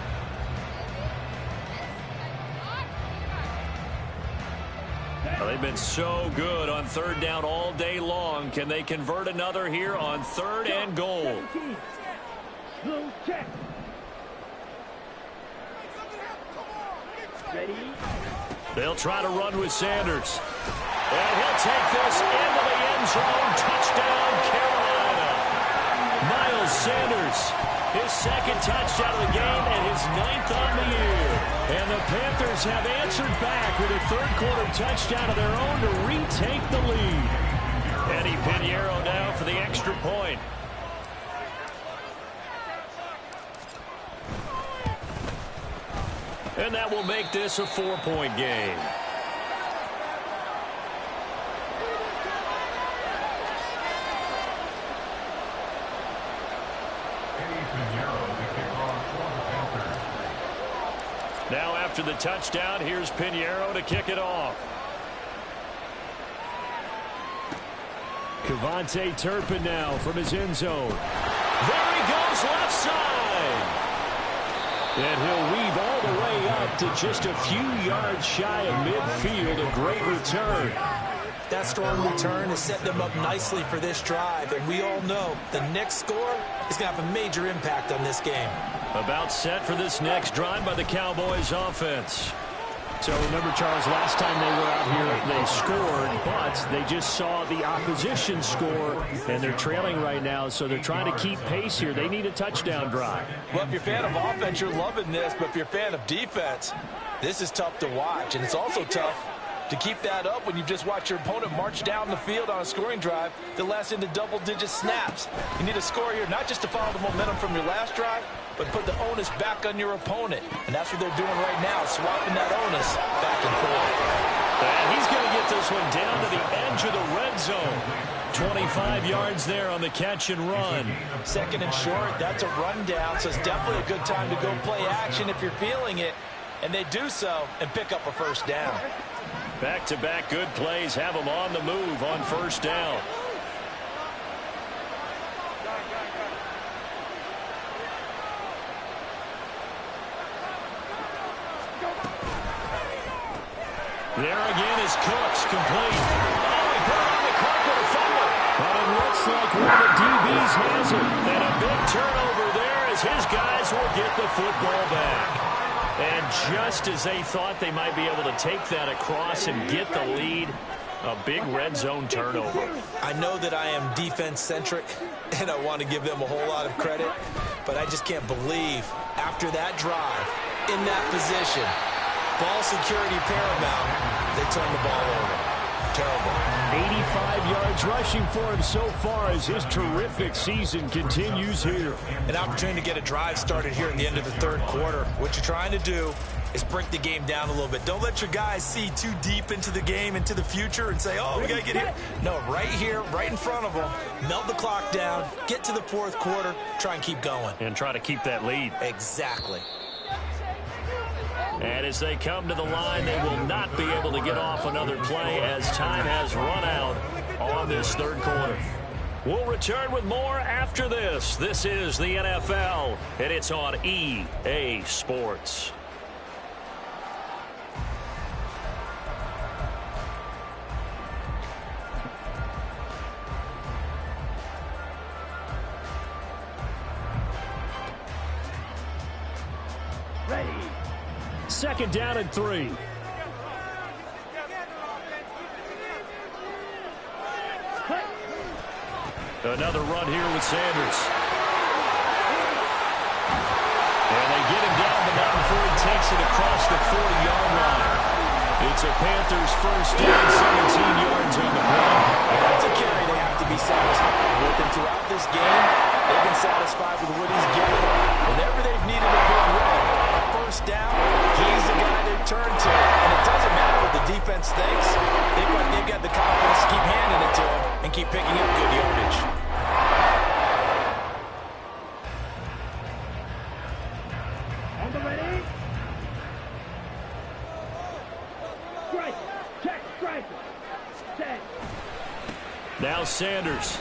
Well, they've been so good on 3rd down all day long. Can they convert another here on 3rd and goal? 17. Blue check. Ready? They'll try to run with Sanders. And he'll take this into the end zone. Touchdown, Carolina. Miles Miles Sanders. His second touchdown of the game and his 9th on the year. And the Panthers have answered back with a third-quarter touchdown of their own to retake the lead. Eddie Pinheiro now for the extra point. And that will make this a 4-point game. Now after the touchdown, here's Pinheiro to kick it off. Cavante Turpin now from his end zone. There he goes left side. And he'll weave all the way up to just a few yards shy of midfield. A great return. That strong return has set them up nicely for this drive. And we all know the next score is going to have a major impact on this game. About set for this next drive by the Cowboys offense. So remember, Charles, last time they were out here, they scored, but they just saw the opposition score, and they're trailing right now, so they're trying to keep pace here. They need a touchdown drive. Well, if you're a fan of offense, you're loving this, but if you're a fan of defense, this is tough to watch, and it's also tough to keep that up when you've just watched your opponent march down the field on a scoring drive that lasts into double-digit snaps. You need a score here, not just to follow the momentum from your last drive, but put the onus back on your opponent. And that's what they're doing right now, swapping that onus back and forth. And he's going to get this one down to the edge of the red zone. 25 yards there on the catch and run. Second and short, that's a rundown, so it's definitely a good time to go play action if you're feeling it. And they do so and pick up a first down. Back-to-back good plays have them on the move on first down. There again is Cooks, complete. Oh, he put it on the carpet, a fumble. But it looks like one of the DBs has it. And a big turnover there as his guys will get the football back. And just as they thought they might be able to take that across and get the lead, a big red zone turnover. I know that I am defense-centric, and I want to give them a whole lot of credit, but I just can't believe after that drive, in that position, ball security paramount, they turn the ball over. Terrible. 85 yards rushing for him so far as his terrific season continues here. An opportunity to get a drive started here at the end of the third quarter. What you're trying to do is break the game down a little bit. Don't let your guys see too deep into the game, into the future, and say, oh, we got to get here. No, right here, right in front of them, melt the clock down, get to the fourth quarter, try and keep going. And try to keep that lead. Exactly. And as they come to the line, they will not be able to get off another play as time has run out on this third quarter. We'll return with more after this. This is the NFL, and it's on EA Sports. Ready. Second down and 3. Another run here with Sanders. And they get him down, but not before he takes it across the 40-yard line. It's a Panthers first down, 17 yards on the play. That's a carry they have to be satisfied with. And throughout this game, they've been satisfied with what he's given them. Whenever they've needed a big run, a first down, he's the guy they've turned to. And it doesn't matter what the defense thinks. They've got the confidence to keep handing it to him and keep picking up good yardage. On the ready. Strike. Check. Strike. Set. Now Sanders.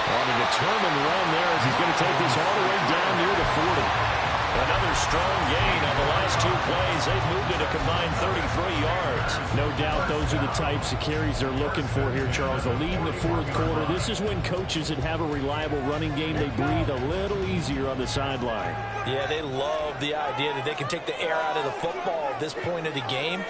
On a determined run there as he's going to take this all the way down near the 40. Another strong gain on the last two plays. They've moved it a combined 33 yards. No doubt those are the types of carries they're looking for here, Charles. The lead in the fourth quarter. This is when coaches that have a reliable running game, they breathe a little easier on the sideline. Yeah, they love the idea that they can take the air out of the football at this point of the game.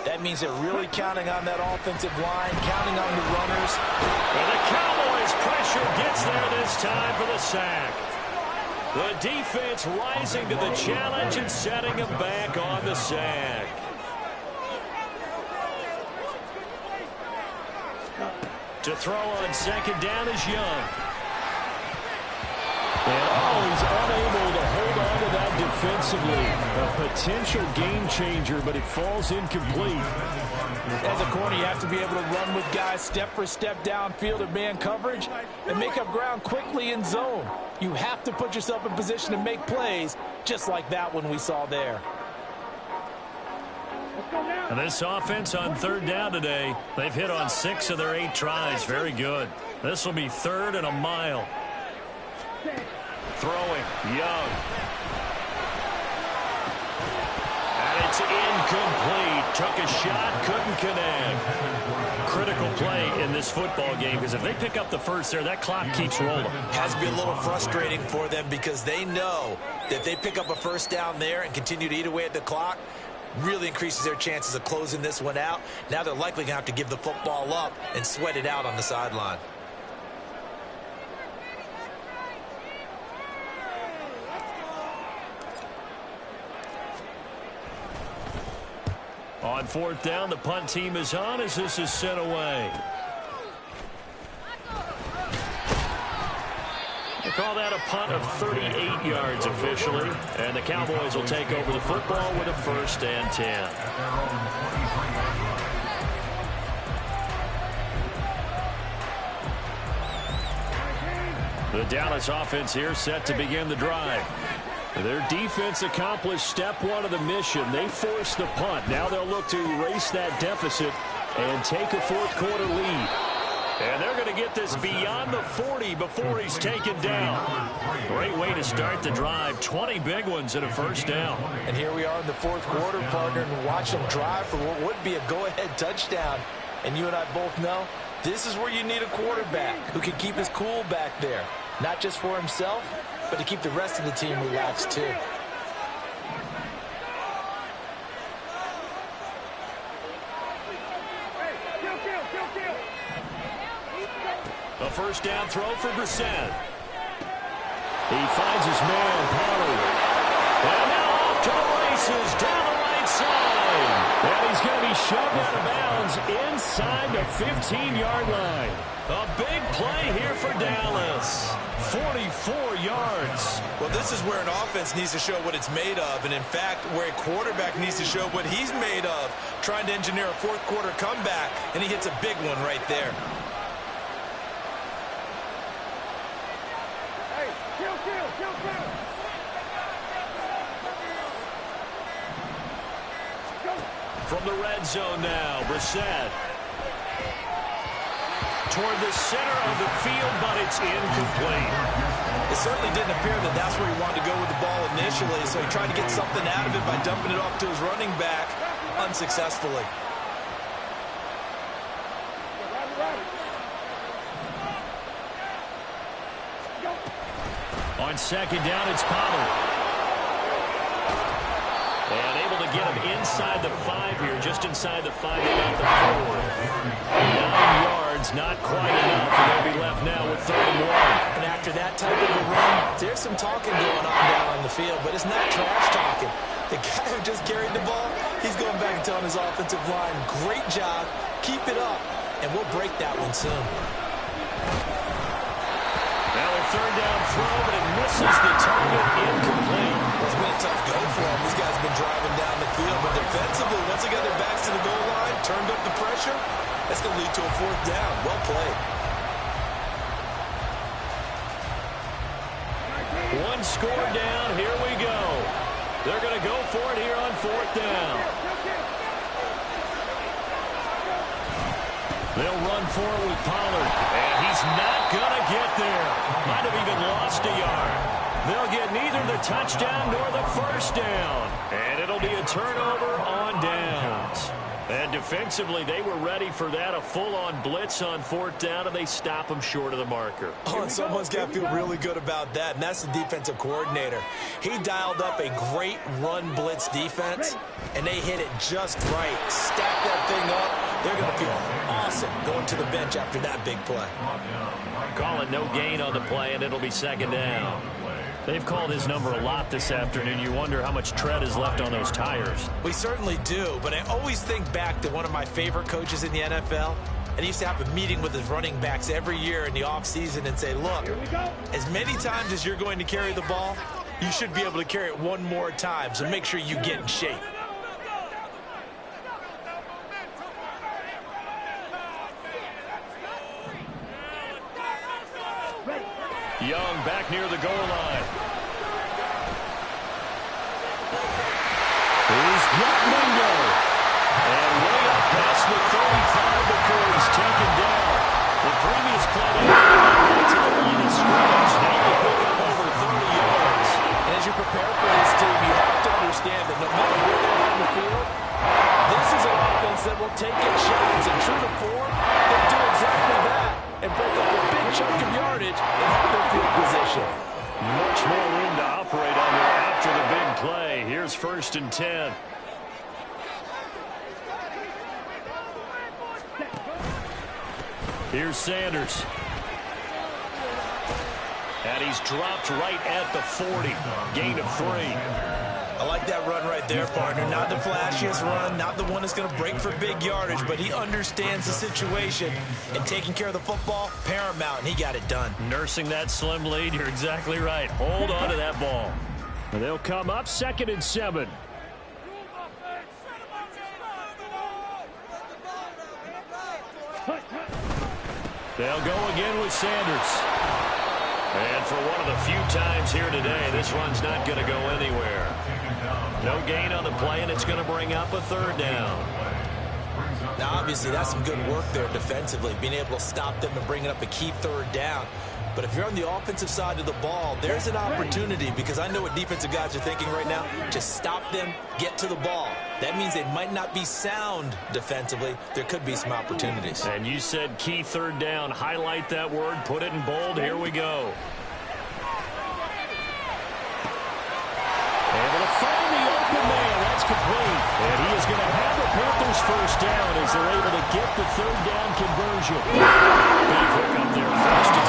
That means they're really counting on that offensive line, counting on the runners. And the Cowboys pressure gets them it's time for the sack. The defense rising to the challenge and setting him back on the sack. To throw on second down is Young. And he's unable to hold on to that defensively. A potential game changer, but it falls incomplete. As a corner, you have to be able to run with guys step for step downfield in man coverage and make up ground quickly in zone. You have to put yourself in position to make plays, just like that one we saw there. And this offense on third down today, they've hit on 6 of their 8 tries. Very good. This will be 3rd and a mile. Throwing, Young. And it's incomplete. Took a shot, couldn't connect. Critical play in this football game, because if they pick up the first there, that clock keeps rolling. Has to be a little frustrating for them because they know that if they pick up a first down there and continue to eat away at the clock, really increases their chances of closing this one out. Now they're likely going to have to give the football up and sweat it out on the sideline. On 4th down, the punt team is on as this is sent away. They call that a punt of 38 yards officially, and the Cowboys will take over the football with a 1st and 10. The Dallas offense here set to begin the drive. Their defense accomplished step 1 of the mission. They forced the punt. Now they'll look to erase that deficit and take a 4th quarter lead. And they're going to get this beyond the 40 before he's taken down. Great way to start the drive. 20 big ones and a 1st down. And here we are in the 4th quarter, partner, and watch them drive for what would be a go-ahead touchdown. And you and I both know this is where you need a quarterback who can keep his cool back there. Not just for himself, but to keep the rest of the team relaxed too. A 1st down throw for Brissett. He finds his man, Pollard. And now off to the races down the right side. And he's going to be shoved out of bounds inside the 15-yard line. A big play here for Dallas. 44 yards. Well, this is where an offense needs to show what it's made of. And, in fact, where a quarterback needs to show what he's made of. Trying to engineer a 4th quarter comeback, and he hits a big one right there. From the red zone now, Brissett. Toward the center of the field, but it's incomplete. It certainly didn't appear that that's where he wanted to go with the ball initially, so he tried to get something out of it by dumping it off to his running back unsuccessfully. On 2nd down, it's Pollard. And able to get him inside the 5 here, just inside the 5, about the 4. 9 yards, not quite enough, and they'll be left now with 3rd and 1. And after that type of a run, there's some talking going on down on the field, but it's not trash talking. The guy who just carried the ball, he's going back and telling his offensive line, great job, keep it up, and we'll break that one soon. Now a 3rd down throw, but it misses the target, incomplete. It's been a tough go for them. These guys have been driving down the field, but defensively, once they got their backs to the goal line, turned up the pressure, that's going to lead to a 4th down. Well played. One score down, here we go. They're going to go for it here on 4th down. They'll run for it with Pollard, and he's not going to get there. Might have even lost a yard. They'll get neither the touchdown nor the 1st down, and it'll be a turnover on downs. And defensively, they were ready for that, a full-on blitz on 4th down, and they stop them short of the marker. Oh, and someone's got to feel really good about that, and that's the defensive coordinator. He dialed up a great run blitz defense, and they hit it just right. Stack that thing up. They're going to feel awesome going to the bench after that big play. call it no gain on the play, and it'll be second down. They've called his number a lot this afternoon. You wonder how much tread is left on those tires. We certainly do, but I always think back to one of my favorite coaches in the NFL. And he used to have a meeting with his running backs every year in the offseason and say, look, as many times as you're going to carry the ball, you should be able to carry it one more time, so make sure you get in shape. Young back near the goal line. He's got Mingo. And way up past the 35 before he's taken down. The previous play to the line of scrimmage. Now they pick up over 30 yards. And as you prepare for this team, you have to understand that no matter where they're on the field, this is an offense that will take its shots. And true to form, they'll do exactly that and break up a big chunk of yardage and help their field position. Much more room to operate under after the big play. Here's 1st and 10. Here's Sanders. And he's dropped right at the 40. Gain of 3. I like that run right there, partner. Not the flashiest run, not the one that's going to break for big yardage, but he understands the situation, and taking care of the football, paramount, and he got it done. Nursing that slim lead, you're exactly right. Hold on to that ball. And they'll come up 2nd and 7. They'll go again with Sanders. And for one of the few times here today, this run's not going to go anywhere. No gain on the play, and it's going to bring up a 3rd down. Now, obviously, that's some good work there defensively, being able to stop them and bringing up a key 3rd down. But if you're on the offensive side of the ball, there's an opportunity, because I know what defensive guys are thinking right now. Just stop them, get to the ball. That means they might not be sound defensively. There could be some opportunities. And you said key 3rd down. Highlight that word. Put it in bold. Here we go. Able to find the open man. That's complete. And he is going to have the Panthers 1st down as they're able to get the 3rd down conversion. Big hook up there. 1st and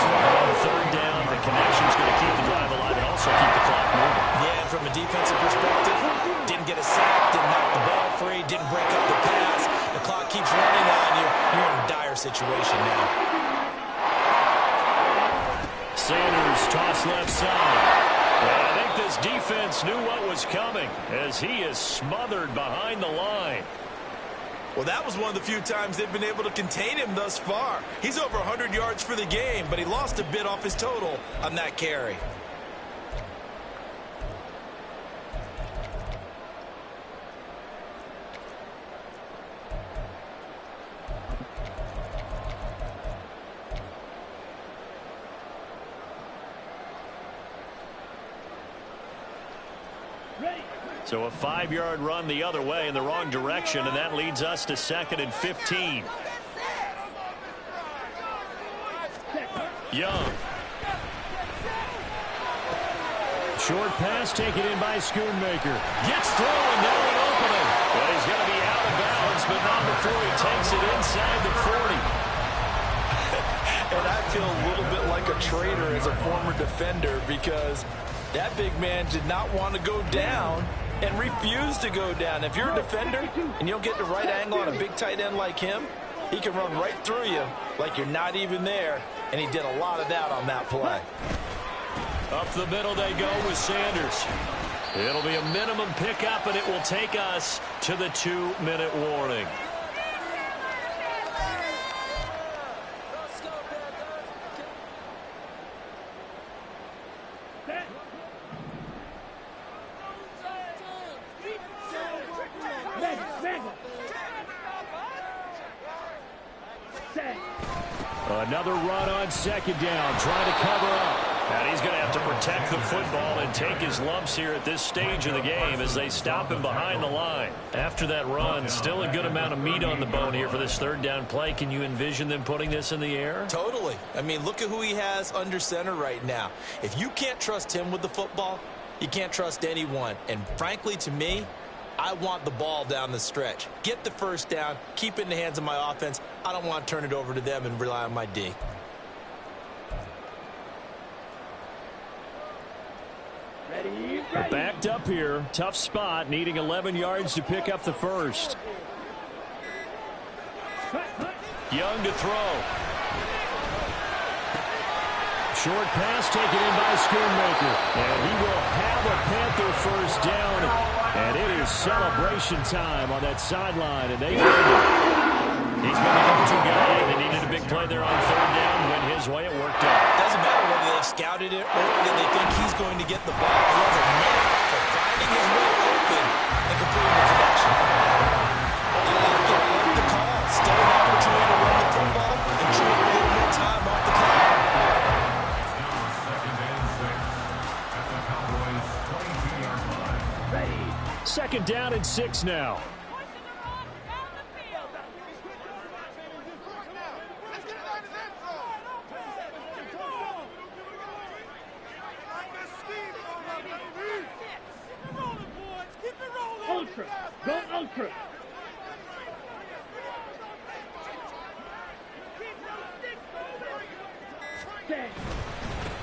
3rd down. The connection's going to keep the drive alive and also keep the clock moving. Yeah, and from a defensive perspective, didn't get a sack, didn't knock the ball free, didn't break up the pass. The clock keeps running on you. You're in a dire situation now. Sanders toss left side. And I think this defense knew what was coming as he is smothered behind the line. Well, that was one of the few times they've been able to contain him thus far. He's over 100 yards for the game, but he lost a bit off his total on that carry. So a 5-yard run the other way in the wrong direction, and that leads us to 2nd and 15. Young. Short pass taken in by Schoonmaker. Gets through and now an opening. But he's going to be out of bounds, but not before he takes it inside the 40. And I feel a little bit like a traitor as a former defender, because that big man did not want to go down and refused to go down. If you're a defender and you don't get the right angle on a big tight end like him, he can run right through you like you're not even there, and he did a lot of that on that play. Up the middle they go with Sanders. It'll be a minimum pickup, and it will take us to the 2-minute warning. Another run on 2nd down, trying to cover up. And he's going to have to protect the football and take his lumps here at this stage of the game as they stop him behind the line. After that run, still a good amount of meat on the bone here for this 3rd down play. Can you envision them putting this in the air? Totally. I mean, look at who he has under center right now. If you can't trust him with the football, you can't trust anyone. And frankly, to me, I want the ball down the stretch. Get the 1st down, keep it in the hands of my offense. I don't want to turn it over to them and rely on my D. They're backed up here. Tough spot, needing 11 yards to pick up the first. Young to throw. Short pass taken in by Schoonmaker. And he will have a Panther first down. And it is celebration time on that sideline. And they earned it. He's been the go-to guy. They needed a big play there on third down. Went his way. It worked out. Doesn't matter whether they've scouted it or that they think he's going to get the ball. He has a knack for finding his way open and completing the connection. I like the call. Still an opportunity to run the football and chew a little more time off the clock. Second down and 6 now. Ultra. Go ultra.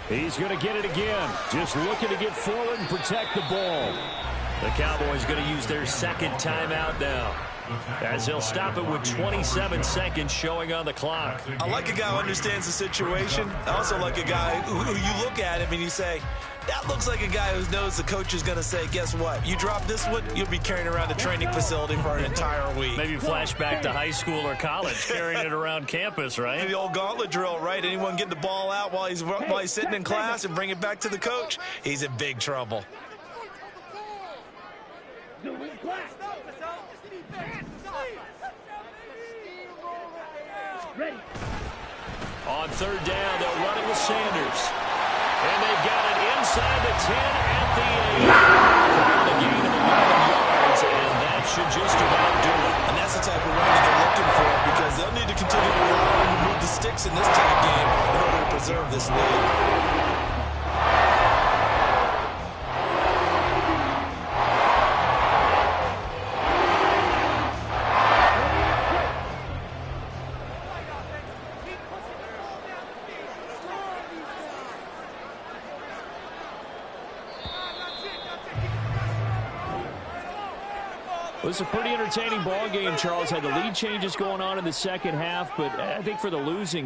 He's going to get it again. Just looking to get forward and protect the ball. The Cowboys going to use their second timeout now, as they'll stop it with 27 seconds showing on the clock. I like a guy who understands the situation. I also like a guy who you look at him and you say, that looks like a guy who knows the coach is going to say, guess what? You drop this one, you'll be carrying around the training facility for an entire week. Maybe flashback to high school or college, carrying it around campus, right? The old gauntlet drill, right? Anyone get the ball out while he's sitting in class and bring it back to the coach, he's in big trouble. Ready. On third down, they'll run it with Sanders. And they've got it inside the 10 at the 8. A gain of 11 yards, and that should just about do it. And that's the type of run that they're looking for, because they'll need to continue to rely on to move the sticks in this type of game in order to preserve this lead. It was a pretty entertaining ball game, Charles. Had the lead changes going on in the second half, but I think for the losing